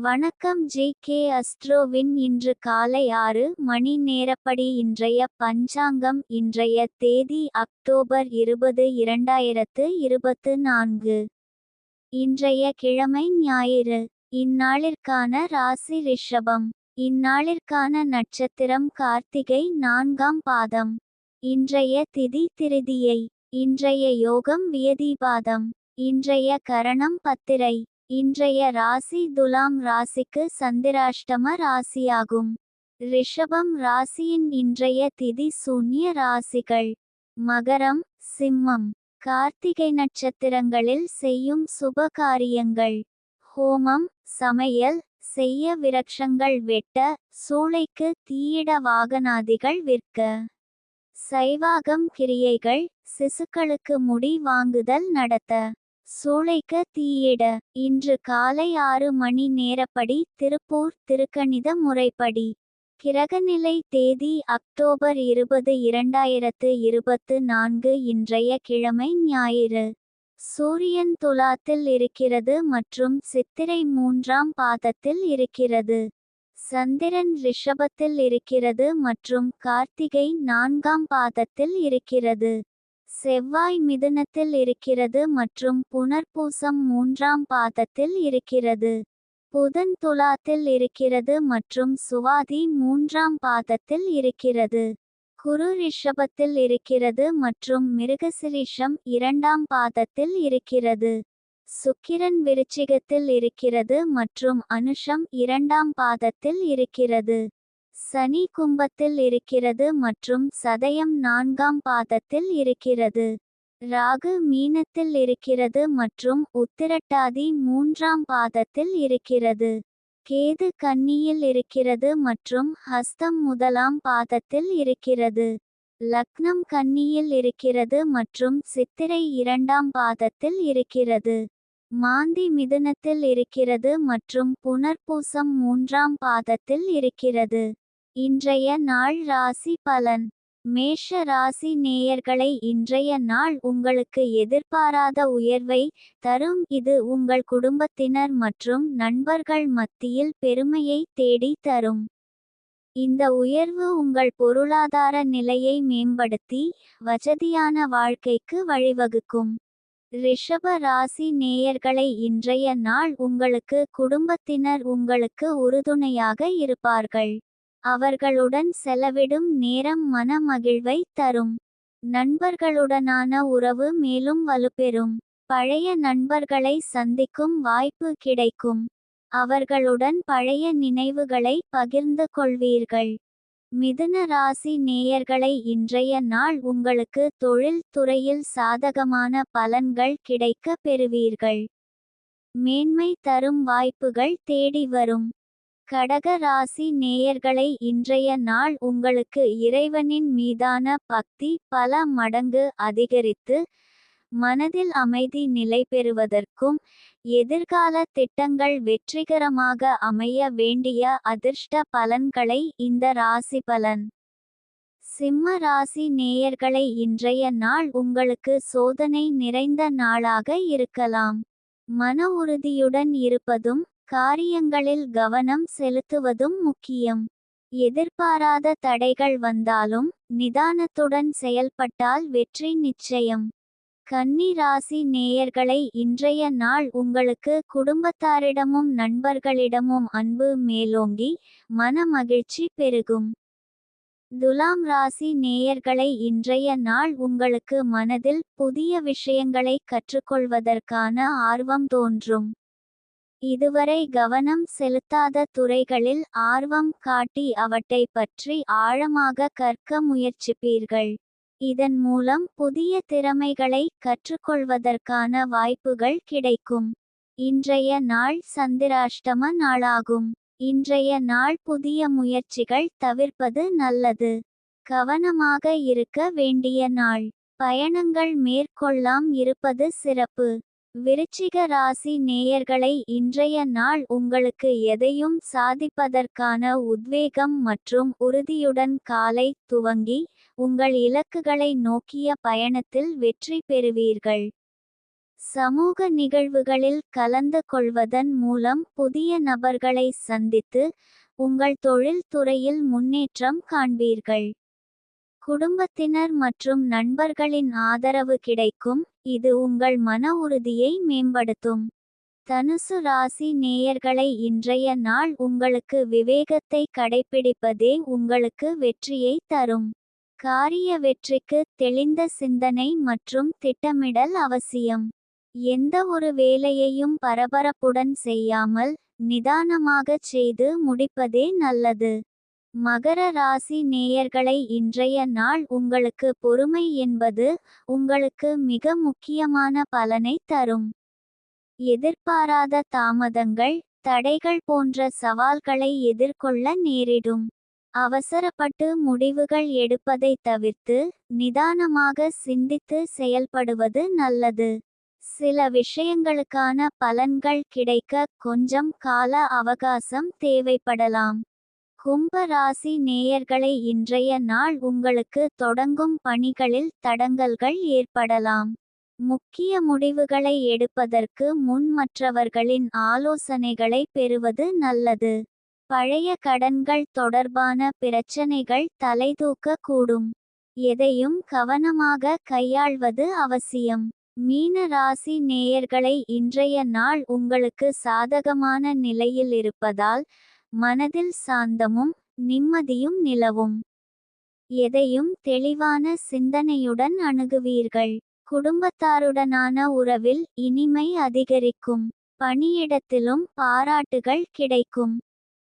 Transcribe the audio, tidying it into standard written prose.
வணக்கம் ஜி.கே. அஸ்ட்ரோவின் இன்று காலை 6 மணி நேரப்படி இன்றைய பஞ்சாங்கம். இன்றைய தேதி அக்டோபர் 20, 2024. இன்றைய கிழமை ஞாயிறு. இந்நாளிற்கான ராசி ரிஷபம். இந்நாளிற்கான நட்சத்திரம் கார்த்திகை 4ஆம் பாதம். இன்றைய திதி திருதியை. இன்றைய யோகம் வியதிபாதம். இன்றைய கரணம் பத்திரை. இன்றைய ராசி துலாம் ராசிக்கு சந்திராஷ்டம ராசியாகும். ரிஷபம் ராசியின் இன்றைய திதி சூன்ய ராசிகள்: மகரம், சிம்மம். கார்த்திகை நட்சத்திரங்களில் செய்யும் சுப காரியங்கள்: ஹோமம், சமையல் செய்ய, விரக்ஷங்கள் வெட்ட, சூளைக்கு தீயிட, வாகனாதிகள் விற்க, சைவாகம் கிரியைகள், சிசுக்களுக்கு முடி வாங்குதல் நடத்த, சூளைக்கு தீயிட. இன்று காலை 6 மணி நேரப்படி திருப்பூர் திருக்கணித முறைப்படி. கிரகநிலை தேதி அக்டோபர் 20, 2024. இன்றைய கிழமை ஞாயிறு. சூரியன் துலாத்தில் இருக்கிறது மற்றும் சித்திரை 3ஆம் பாதத்தில் இருக்கிறது. சந்திரன் ரிஷபத்தில் இருக்கிறது மற்றும் கார்த்திகை 4ஆம் பாதத்தில் இருக்கிறது. செவ்வாய் மிதுனத்தில் இருக்கிறது மற்றும் புனர்பூசம் 3ஆம் பாதத்தில் இருக்கிறது. புதன் துலாத்தில் இருக்கிறது மற்றும் சுவாதி 3ஆம் பாதத்தில் இருக்கிறது. குரு ரிஷபத்தில் இருக்கிறது மற்றும் மிருகசிரீஷம் 2ஆம் பாதத்தில் இருக்கிறது. சுக்கிரன் விருச்சிகத்தில் இருக்கிறது மற்றும் அனுஷம் 2ஆம் பாதத்தில் இருக்கிறது. சனி கும்பத்தில் இருக்கிறது மற்றும் சதயம் 4ஆம் பாதத்தில் இருக்கிறது. ராகு மீனத்தில் இருக்கிறது மற்றும் உத்திரட்டாதி 3ஆம் பாதத்தில் இருக்கிறது. கேது கன்னியில் இருக்கிறது மற்றும் ஹஸ்தம் 1ஆம் பாதத்தில் இருக்கிறது. லக்னம் கன்னியில் இருக்கிறது மற்றும் சித்திரை 2ஆம் பாதத்தில் இருக்கிறது. மாந்தி மிதுனத்தில் இருக்கிறது மற்றும் புனர்பூசம் 3ஆம் பாதத்தில் இருக்கிறது. இன்றைய நாள் ராசி பலன். மேஷ ராசி நேயர்களை, இன்றைய நாள் உங்களுக்கு எதிர்பாராத உயர்வை தரும். இது உங்கள் குடும்பத்தினர் மற்றும் நண்பர்கள் மத்தியில் பெருமையை தேடி தரும். இந்த உயர்வு உங்கள் பொருளாதார நிலையை மேம்படுத்தி வசதியான வாழ்க்கைக்கு வழிவகுக்கும். ரிஷப ராசி நேயர்களை, இன்றைய நாள் உங்களுக்கு குடும்பத்தினர் உங்களுக்கு உறுதுணையாக இருப்பார்கள். அவர்களுடன் செலவிடும் நேரம் மன மகிழ்வை தரும். நண்பர்களுடனான உறவு மேலும் வலுப்பெறும். பழைய நண்பர்களை சந்திக்கும் வாய்ப்பு கிடைக்கும். அவர்களுடன் பழைய நினைவுகளை பகிர்ந்து கொள்வீர்கள். மிதுன ராசி நேயர்களை, இன்றைய நாள் உங்களுக்கு தொழில் துறையில் சாதகமான பலன்கள் கிடைக்க பெறுவீர்கள். மேன்மை தரும் வாய்ப்புகள் தேடி வரும். கடக ராசி நேயர்களை, இன்றைய நாள் உங்களுக்கு இறைவனின் மீதான பக்தி பல மடங்கு அதிகரித்து மனதில் அமைதி நிலை பெறுவதற்கும் எதிர்கால திட்டங்கள் வெற்றிகரமாக அமைய வேண்டிய அதிர்ஷ்ட பலன்களை இந்த ராசி பலன். சிம்ம ராசி நேயர்களை, இன்றைய நாள் உங்களுக்கு சோதனை நிறைந்த நாளாக இருக்கலாம். மன உறுதியுடன் இருப்பதும் காரியங்களில் கவனம் செலுத்துவதும் முக்கியம். எதிர்பாராத தடைகள் வந்தாலும் நிதானத்துடன் செயல்பட்டால் வெற்றி நிச்சயம். கன்னி ராசி நேயர்களை, இன்றைய நாள் உங்களுக்கு குடும்பத்தாரிடமும் நண்பர்களிடமும் அன்பு மேலோங்கி மன மகிழ்ச்சி பெருகும். துலாம் ராசி நேயர்களை, இன்றைய நாள் உங்களுக்கு மனதில் புதிய விஷயங்களை கற்றுக்கொள்வதற்கான ஆர்வம் தோன்றும். இதுவரை கவனம் செலுத்தாத துறைகளில் ஆர்வம் காட்டி அவற்றை பற்றி ஆழமாக கற்க முயற்சிப்பீர்கள். இதன் மூலம் புதிய திறமைகளை கற்றுக்கொள்வதற்கான வாய்ப்புகள் கிடைக்கும். இன்றைய நாள் சந்திராஷ்டம நாளாகும். இன்றைய நாள் புதிய முயற்சிகள் தவிர்ப்பது நல்லது. கவனமாக இருக்க வேண்டிய நாள். பயணங்கள் மேற்கொள்ளாம் இருப்பது சிறப்பு. விருச்சிக ராசி நேயர்களை, இன்றைய நாள் உங்களுக்கு எதையும் சாதிப்பதற்கான உத்வேகம் மற்றும் உறுதியுடன் காலை துவங்கி உங்கள் இலக்குகளை நோக்கிய பயணத்தில் வெற்றி பெறுவீர்கள். சமூக நிகழ்வுகளில் கலந்து கொள்வதன் மூலம் புதிய நபர்களை சந்தித்து உங்கள் தொழில் துறையில் முன்னேற்றம் காண்பீர்கள். குடும்பத்தினர் மற்றும் நண்பர்களின் ஆதரவு கிடைக்கும், இது உங்கள் மன உறுதியை மேம்படுத்தும். தனுசு ராசி நேயர்களை, இன்றைய நாள் உங்களுக்கு விவேகத்தை கடைப்பிடிப்பதே உங்களுக்கு வெற்றியை தரும். காரிய வெற்றிக்கு தெளிந்த சிந்தனை மற்றும் திட்டமிடல் அவசியம். எந்த ஒரு வேலையையும் பரபரப்புடன் செய்யாமல் நிதானமாகச் செய்து முடிப்பதே நல்லது. மகர ராசி நேயர்களை, இன்றைய நாள் உங்களுக்கு பொறுமை என்பது உங்களுக்கு மிக முக்கியமான பலனை தரும். எதிர்பாராத தாமதங்கள், தடைகள் போன்ற சவால்களை எதிர்கொள்ள நேரிடும். அவசரப்பட்டு முடிவுகள் எடுப்பதை தவிர்த்து நிதானமாக சிந்தித்து செயல்படுவது நல்லது. சில விஷயங்களுக்கான பலன்கள் கிடைக்க கொஞ்சம் கால அவகாசம் தேவைப்படலாம். கும்ப ராசி நேயர்களை, இன்றைய நாள் உங்களுக்கு தொடங்கும் பணிகளில் தடங்கல்கள் ஏற்படலாம். முக்கிய முடிவுகளை எடுப்பதற்கு முன் மற்றவர்களின் ஆலோசனைகளை பெறுவது நல்லது. பழைய கடன்கள் தொடர்பான பிரச்சனைகள் தலைதூக்க கூடும். எதையும் கவனமாக கையாள்வது அவசியம். மீன ராசி நேயர்களை, இன்றைய நாள் உங்களுக்கு சாதகமான நிலையில் இருப்பதால் மனதில் சாந்தமும் நிம்மதியும் நிலவும். எதையும் தெளிவான சிந்தனையுடன் அணுகுவீர்கள். குடும்பத்தாருடனான உறவில் இனிமை அதிகரிக்கும். பணியிடத்திலும் பாராட்டுகள் கிடைக்கும்.